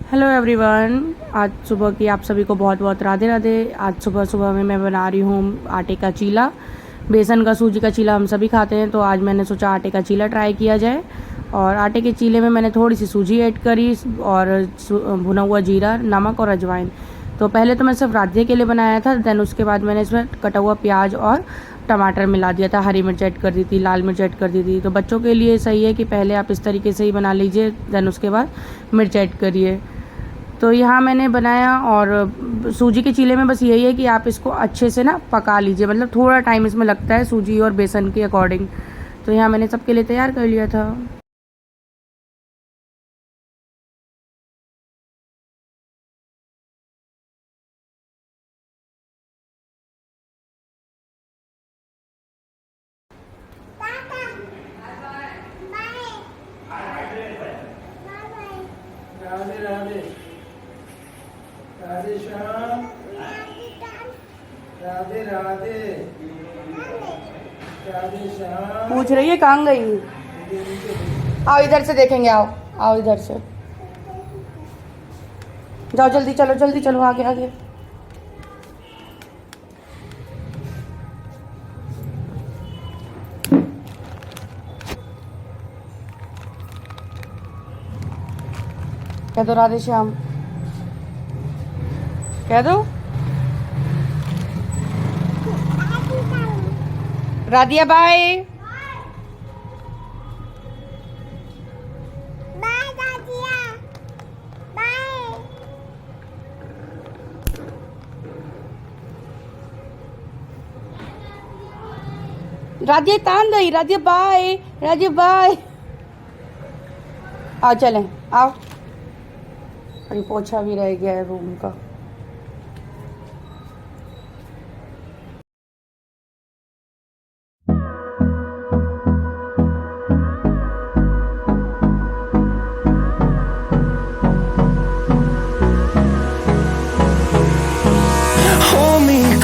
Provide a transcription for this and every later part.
Hello everyone, आज सुबह की आप सभी को बहुत बहुत राधे राधे। आज सुबह सुबह में मैं बना रही हूँ आटे का चीला। बेसन का सूजी का चीला हम सभी खाते हैं, तो आज मैंने सोचा आटे का चीला ट्राई किया जाए। और आटे के चीले में मैंने थोड़ी सी सूजी ऐड करी और भुना हुआ जीरा, नमक और अजवाइन। तो पहले तो मैं सिर्फ राधे के लिए बनाया था, देन उसके बाद मैंने इसमें कटा हुआ प्याज और टमाटर मिला दिया था, हरी मिर्च ऐड कर दी थी, लाल मिर्च ऐड कर दी थी। तो बच्चों के लिए सही है कि पहले आप इस तरीके से ही बना लीजिए, देन उसके बाद मिर्च ऐड करिए। तो यहाँ मैंने बनाया। और सूजी के चीले में बस यही है कि आप इसको अच्छे से ना पका लीजिए, मतलब थोड़ा टाइम इसमें लगता है सूजी और बेसन के अकॉर्डिंग। तो यहाँ मैंने सबके लिए तैयार कर लिया था। राधे राधे राधे श्याम, राधे राधे राधे श्याम। पूछ रही है कहाँ गई? आओ इधर से देखेंगे, आओ आओ इधर से जाओ, जल्दी चलो, जल्दी चलो, आगे आगे। कह दो राधे श्याम, कह दो राधिया बाय। राधिया तान गई, राधिया बाय, राधिया बाय। आओ चलें, आओ। अरे पोछा भी रह गया है रूम का।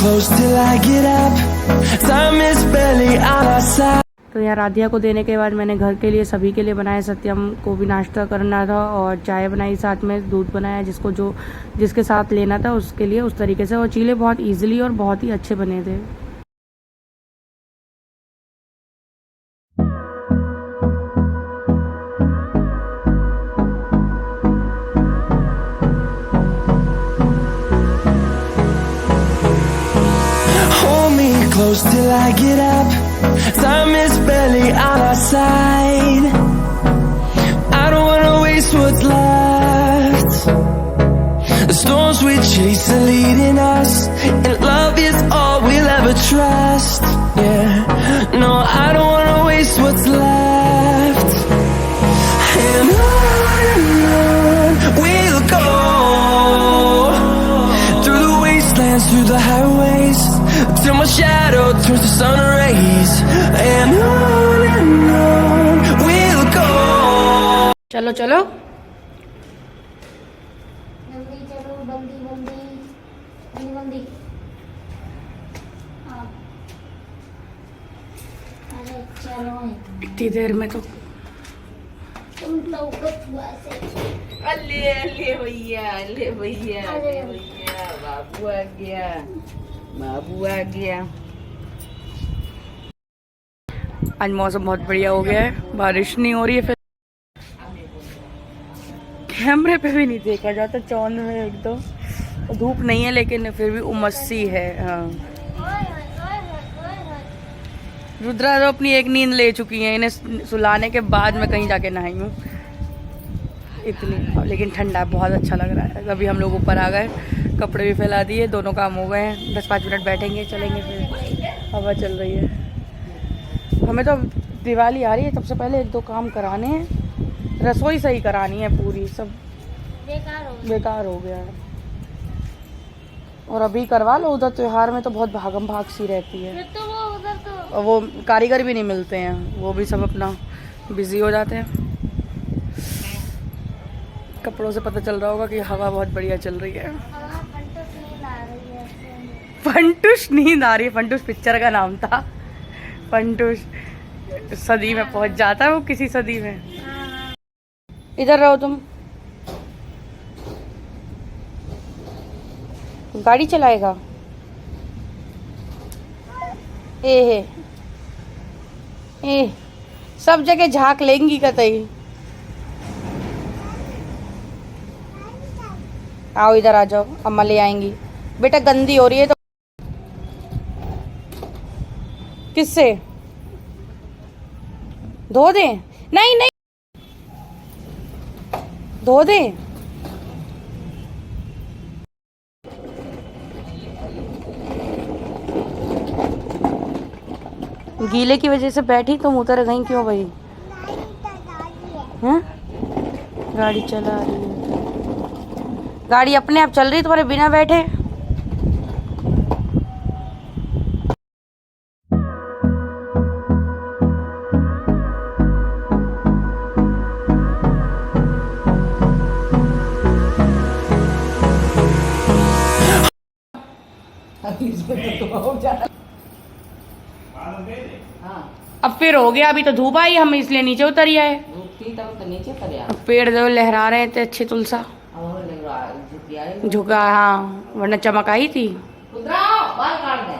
Close till I get up, time is barely on our side. तो यहाँ राधिया को देने के बाद मैंने घर के लिए सभी के लिए बनाया। सत्यम को भी नाश्ता करना था और चाय बनाई, साथ में दूध बनाया, जिसके साथ लेना था उसके लिए उस तरीके से। और चीले बहुत इजीली और बहुत ही अच्छे बने थे। Close till I get up, time is barely on our side. I don't wanna waste what's left. The storms we chase are leading us, and love is all we'll ever trust. Yeah, no, I don't wanna waste what's left. And on we'll go, through the wastelands, through the highways, till my shadow turns to sun rays. And on we'll go. चलो चलो, जल्दी चलो, बंदी बंदी बंदी बंदी। हाँ, अरे चलो इतनी देर में तो तुम लोग से। अले अले भैया, अले भैया, अले भैया, बाबू आ गया, बाबू आ गया। आज मौसम बहुत बढ़िया हो गया है, बारिश नहीं हो रही है। फिर कैमरे पे भी नहीं देखा जाता, चांद में एक दो धूप नहीं है, लेकिन फिर भी उमस सी है। हाँ, रुद्रा तो अपनी एक नींद ले चुकी है, इन्हें सुलाने के बाद मैं कहीं जाके नहाई हूँ इतनी। लेकिन ठंडा बहुत अच्छा लग रहा है। अभी हम लोग ऊपर आ गए, कपड़े भी फैला दिए, दोनों काम हो गए हैं। 10-5 मिनट बैठेंगे, चलेंगे, फिर हवा चल रही है। हमें तो दिवाली आ रही है, सबसे पहले 1-2 काम कराने हैं। रसोई सही करानी है, पूरी सब बेकार हो गया है। और अभी करवा लो, उधर त्योहार में तो बहुत भागम भाग सी रहती है। तो वो उधर तो और वो कारीगर भी नहीं मिलते हैं, वो भी सब अपना बिजी हो जाते हैं। कपड़ों से पता चल रहा होगा कि हवा बहुत बढ़िया चल रही है। फंटुश नींद आ रही है। फंटुश पिक्चर का नाम था। फंटुश सदी में पहुंच जाता है वो, किसी सदी में। इधर रहो तुम। गाड़ी चलाएगा। ए सब जगह झांक लेंगी कतई। आओ इधर आ जाओ, अम्मा ले आएंगी। बेटा गंदी हो रही है तो किससे धो दे? नहीं नहीं धो दे। गीले की वजह से बैठी तुम उतर गई क्यों भाई? हैं? गाड़ी चला रही है, गाड़ी अपने आप चल रही है तुम्हारे बिना बैठे। अब फिर हो गया, अभी तो धूप आई हम इसलिए नीचे उतरी आए। तो नीचे कर अब पेड़ जो लहरा रहे थे अच्छे तुलसा झुका, हाँ वरना चमक आई थी। बाल काट दे।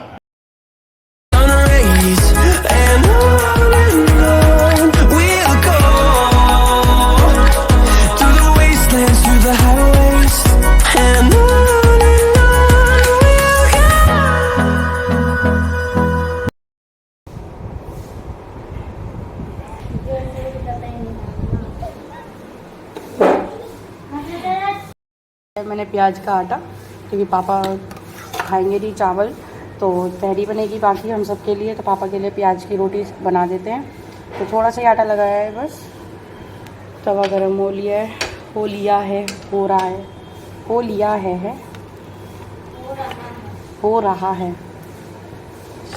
race, and on we'll go through the wastelands, through the highways, and on we'll मैंने प्याज का आटा, क्योंकि पापा खाएंगे नहीं चावल, तो तहरी बनेगी बाकी हम सब के लिए, तो पापा के लिए प्याज की रोटी बना देते हैं। तो थोड़ा सा ही आटा लगाया है बस। तवा गरम हो लिया है, हो लिया है, हो रहा है, हो लिया है, हो रहा है।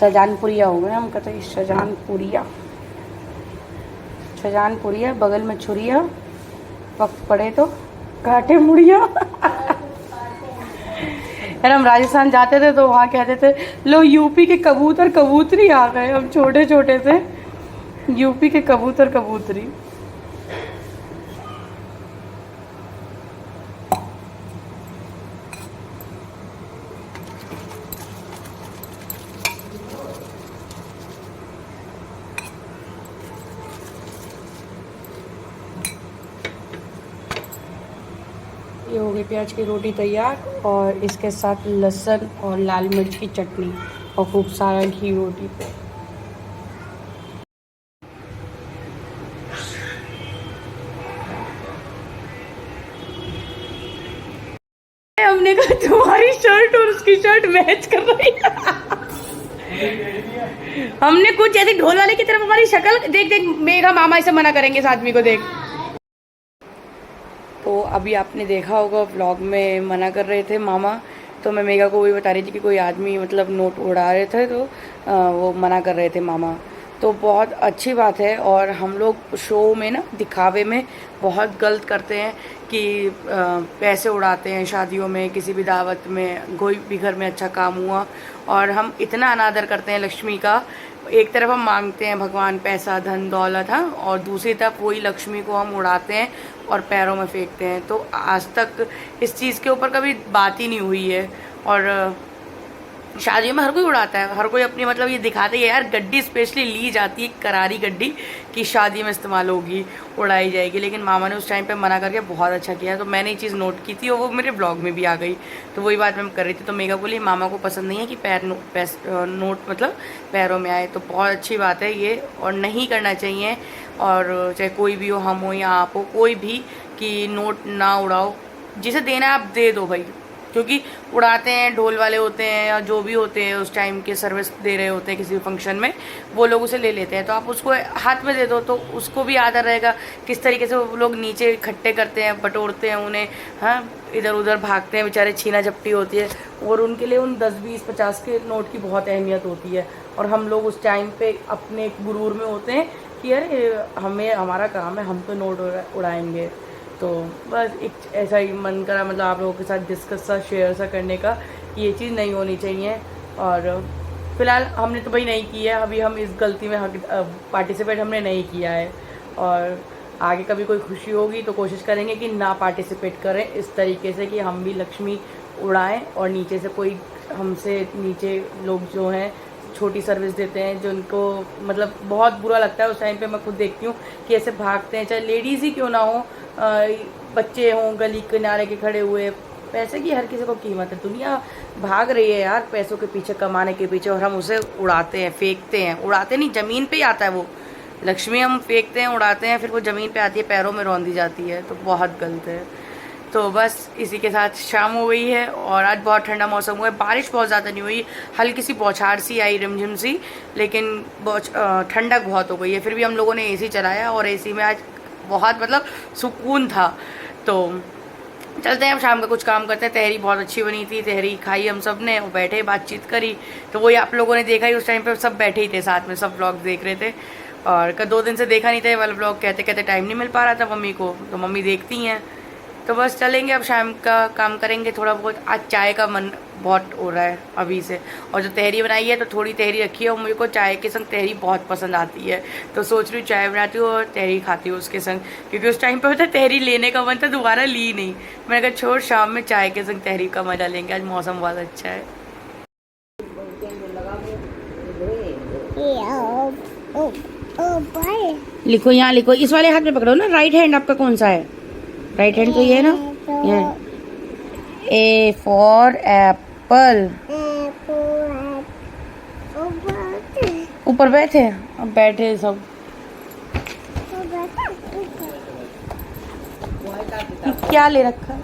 शजानपुरिया हो गए हम कहते हैं, शजानपुरिया, शजानपुरिया। बगल में छुरिया, वक्त पड़े तो काटे मुड़िया। यार हम राजस्थान जाते थे तो वहाँ कहते थे लो यूपी के कबूतर कबूतरी आ गए। हम छोटे छोटे थे, यूपी के कबूतर कबूतरी। ये हो गई प्याज की रोटी तैयार, और इसके साथ लहसुन और लाल मिर्च की चटनी और खूब सारा घी रोटी पे। हमने कहा तुम्हारी शर्ट और उसकी शर्ट मैच कर रही है। हमने कुछ ऐसे ढोल वाले की तरफ हमारी शक्ल देख देख मेघा मामा ऐसे मना करेंगे इस आदमी को देख। तो अभी आपने देखा होगा व्लॉग में मना कर रहे थे मामा, तो मैं मेघा को वही बता रही थी कि कोई आदमी मतलब नोट उड़ा रहे थे, तो वो मना कर रहे थे मामा। तो बहुत अच्छी बात है। और हम लोग शो में ना दिखावे में बहुत गलत करते हैं कि पैसे उड़ाते हैं शादियों में, किसी भी दावत में, कोई भी घर में अच्छा काम हुआ, और हम इतना अनादर करते हैं लक्ष्मी का। एक तरफ हम मांगते हैं भगवान पैसा धन दौलत, हाँ, और दूसरी तरफ वही लक्ष्मी को हम उड़ाते हैं और पैरों में फेंकते हैं। तो आज तक इस चीज़ के ऊपर कभी बात ही नहीं हुई है। और शादियों में हर कोई उड़ाता है, हर कोई अपनी मतलब ये दिखाते है यार, गड्डी स्पेशली ली जाती है, करारी गड्डी कि शादी में इस्तेमाल होगी, उड़ाई जाएगी। लेकिन मामा ने उस टाइम पे मना करके बहुत अच्छा किया। तो मैंने ये चीज़ नोट की थी और वो मेरे ब्लॉग में भी आ गई। तो वही बात मैं कर रही थी। तो मेगा बोली मामा को पसंद नहीं है कि नोट मतलब पैरों में आए। तो बहुत अच्छी बात है ये, और नहीं करना चाहिए। और चाहे कोई भी हो, हम हो या आप हो, कोई भी, कि नोट ना उड़ाओ। जिसे देना है आप दे दो भाई, क्योंकि उड़ाते हैं ढोल वाले होते हैं या जो भी होते हैं उस टाइम के सर्विस दे रहे होते हैं किसी भी फंक्शन में, वो लोग उसे ले लेते हैं। तो आप उसको हाथ में दे दो तो उसको भी याद रहेगा किस तरीके से वो लोग नीचे इकट्ठे करते हैं, बटोरते हैं उन्हें, हाँ, इधर उधर भागते हैं बेचारे, छीना झपटी होती है। और उनके लिए उन 10, 20, 50 के नोट की बहुत अहमियत होती है। और हम लोग उस टाइम पे अपने गुरूर में होते हैं कि अरे हमें, हमारा काम है, हम तो नोट उड़ाएंगे। तो बस एक ऐसा ही मन करा मतलब आप लोगों के साथ डिस्कस सा, शेयर सा करने का, ये चीज़ नहीं होनी चाहिए। और फ़िलहाल हमने तो भाई नहीं किया है, अभी हम इस गलती में पार्टिसिपेट हमने नहीं किया है। और आगे कभी कोई खुशी होगी तो कोशिश करेंगे कि ना पार्टिसिपेट करें इस तरीके से, कि हम भी लक्ष्मी उड़ाएं और नीचे से कोई हमसे नीचे लोग जो हैं छोटी सर्विस देते हैं, जो उनको मतलब बहुत बुरा लगता है। उस टाइम पे मैं खुद देखती हूँ कि ऐसे भागते हैं, चाहे लेडीज़ ही क्यों ना हो, बच्चे हों गली किनारे के खड़े हुए। पैसे की हर किसी को कीमत है, दुनिया भाग रही है यार पैसों के पीछे, कमाने के पीछे, और हम उसे उड़ाते हैं, फेंकते हैं। उड़ाते नहीं, ज़मीन पे ही आता है वो लक्ष्मी, हम फेंकते हैं, उड़ाते हैं, फिर वो ज़मीन पे आती है, पैरों में रौंदी जाती है, तो बहुत गलत है। तो बस इसी के साथ शाम हो गई है और आज बहुत ठंडा मौसम हुआ है। बारिश बहुत ज़्यादा नहीं हुई, हल्की सी बौछार सी आई, रिमझिम सी, लेकिन ठंडक बहुत हो गई है। फिर भी हम लोगों ने एसी चलाया और एसी में आज बहुत मतलब सुकून था। तो चलते हैं अब शाम का कुछ काम करते हैं। तहरी बहुत अच्छी बनी थी, तहरी खाई हम सब ने और बैठे बातचीत करी। तो वही आप लोगों ने देखा ही, उस टाइम पे सब बैठे ही थे साथ में, सब ब्लॉग देख रहे थे। और 2 दिन से देखा नहीं था ये वाला ब्लॉग, कहते कहते टाइम नहीं मिल पा रहा था मम्मी को, तो मम्मी देखती हैं। तो बस चलेंगे अब शाम का काम करेंगे थोड़ा बहुत। आज चाय का मन बहुत हो रहा है अभी से, और जो तहरी बनाई है तो थोड़ी तहरी रखी है और मुझे को चाय के संग तहरी बहुत पसंद आती है। तो सोच रही हूँ चाय बनाती हूँ और तहरी खाती हूँ उसके संग, क्योंकि उस टाइम पे होता तहरी लेने का मन था, दोबारा ली नहीं। मैंने कहा छोड़, शाम में चाय के संग तहरी का मजा लेंगे, आज मौसम बहुत अच्छा है। लिखो यहाँ लिखो, इस वाले हाथ में पकड़ो ना, राइट हैंड आपका कौन सा है? राइट हैंड तो ये है ना, ये ए फॉर एप्पल। ऊपर बैठे, अब बैठे सब। क्या ले रखा?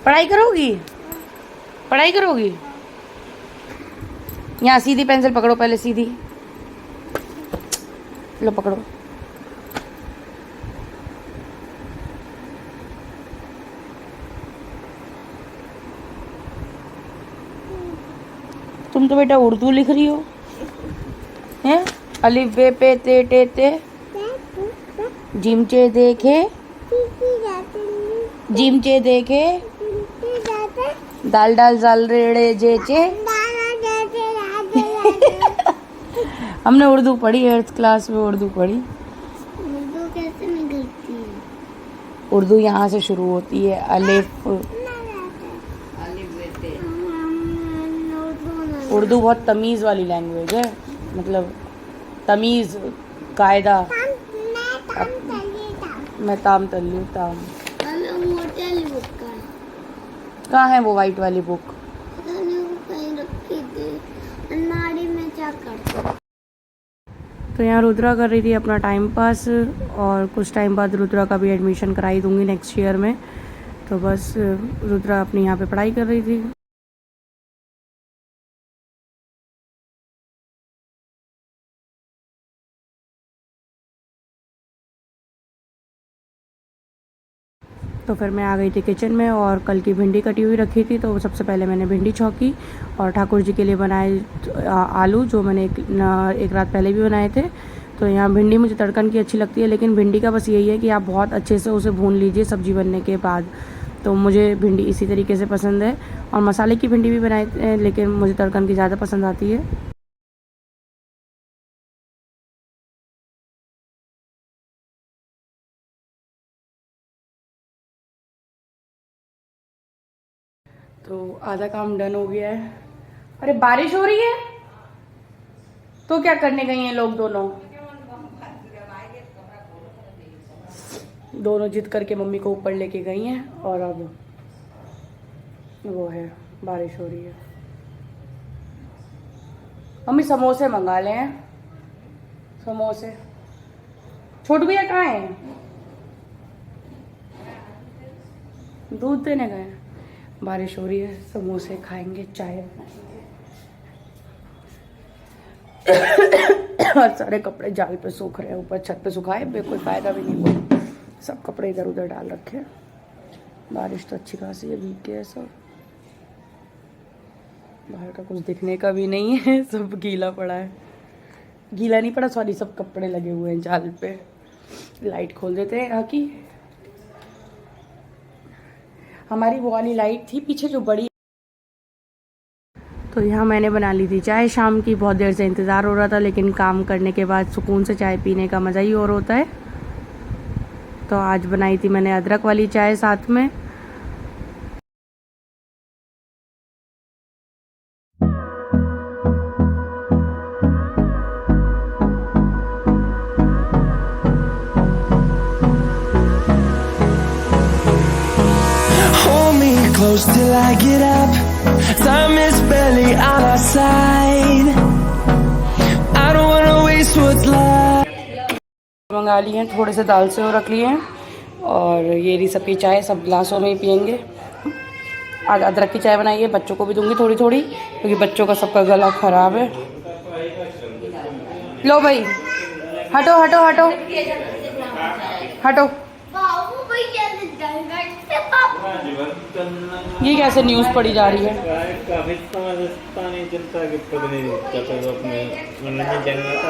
पढ़ाई करोगी? पढ़ाई करोगी? यहाँ सीधी पेंसिल पकड़ो, पहले सीधी लो, पकड़ो। तुम तो बेटा उर्दू लिख रही हो, हैं? अलिफ बे पे ते टे ते, जिमचे देखे, जिमचे देखे, दाल डाल जाल रेड़े जेचे। हमने उर्दू पढ़ी, 8th क्लास में उर्दू पढ़ी। उर्दू कैसे निकलती है? उर्दू यहाँ से शुरू होती है, अलिफ। उर्दू बहुत तमीज़ वाली लैंग्वेज है, मतलब तमीज़, कायदा। मैं ताम तल्ली हूँ, ताम। कहाँ है वो वाइट वाली बुक? कहीं रखी थी अलमारी में, क्या करते। तो यहाँ रुद्रा कर रही थी अपना टाइम पास, और कुछ टाइम बाद रुद्रा का भी एडमिशन कराई दूंगी नेक्स्ट ईयर में। तो बस रुद्रा अपनी यहाँ पे पढ़ाई कर रही थी। तो फिर मैं आ गई थी किचन में, और कल की भिंडी कटी हुई रखी थी, तो सबसे पहले मैंने भिंडी छौंकी और ठाकुर जी के लिए बनाए आलू, जो मैंने एक रात पहले भी बनाए थे। तो यहाँ भिंडी मुझे तड़कन की अच्छी लगती है, लेकिन भिंडी का बस यही है कि आप बहुत अच्छे से उसे भून लीजिए सब्ज़ी बनने के बाद। तो मुझे भिंडी इसी तरीके से पसंद है, और मसाले की भिंडी भी बनाए हैं, लेकिन मुझे तड़कन की ज़्यादा पसंद आती है। तो आधा काम डन हो गया है। अरे बारिश हो रही है, तो क्या करने गई हैं लोग दोनों? दोनों जिद करके मम्मी को ऊपर लेके गई हैं, और अब वो है, बारिश हो रही है। मम्मी समोसे मंगा ले हैं, समोसे। छोटू भैया कहाँ हैं? दूध देने गए। बारिश हो रही है, समोसे खाएंगे, चाय बनाएंगे। और सारे कपड़े जाल पे सूख रहे हैं, ऊपर छत पे सुखाए पे कोई फायदा भी नहीं हुआ, सब कपड़े इधर उधर डाल रखे। बारिश तो अच्छी खासी है, भीग गया सब, बाहर का कुछ दिखने का भी नहीं है, सब गीला पड़ा है। गीला नहीं पड़ा, सॉरी, सब कपड़े लगे हुए हैं जाल पे। लाइट खोल देते हैं यहाँ की। हमारी वो वाली लाइट थी पीछे जो बड़ी। तो यहाँ मैंने बना ली थी चाय शाम की, बहुत देर से इंतज़ार हो रहा था, लेकिन काम करने के बाद सुकून से चाय पीने का मज़ा ही और होता है। तो आज बनाई थी मैंने अदरक वाली चाय साथ में, close till I get up. Time is barely on our side. I don't wanna waste what's left. मंगा लिए हैं, थोड़े से दाल से रख लिए हैं और ये रही सबकी चाय, सब गिलासों में ही पियेंगे। आज अदरक की चाय बनाई है, बच्चों को भी दूंगी थोड़ी थोड़ी क्योंकि बच्चों का सबका गला खराब है। लो भाई, हटो हटो हटो हटो। ये कैसे न्यूज़ पढ़ी जा रही है? काफी समझता नहीं चलता कि पता नहीं क्या अपने नहीं जानना था।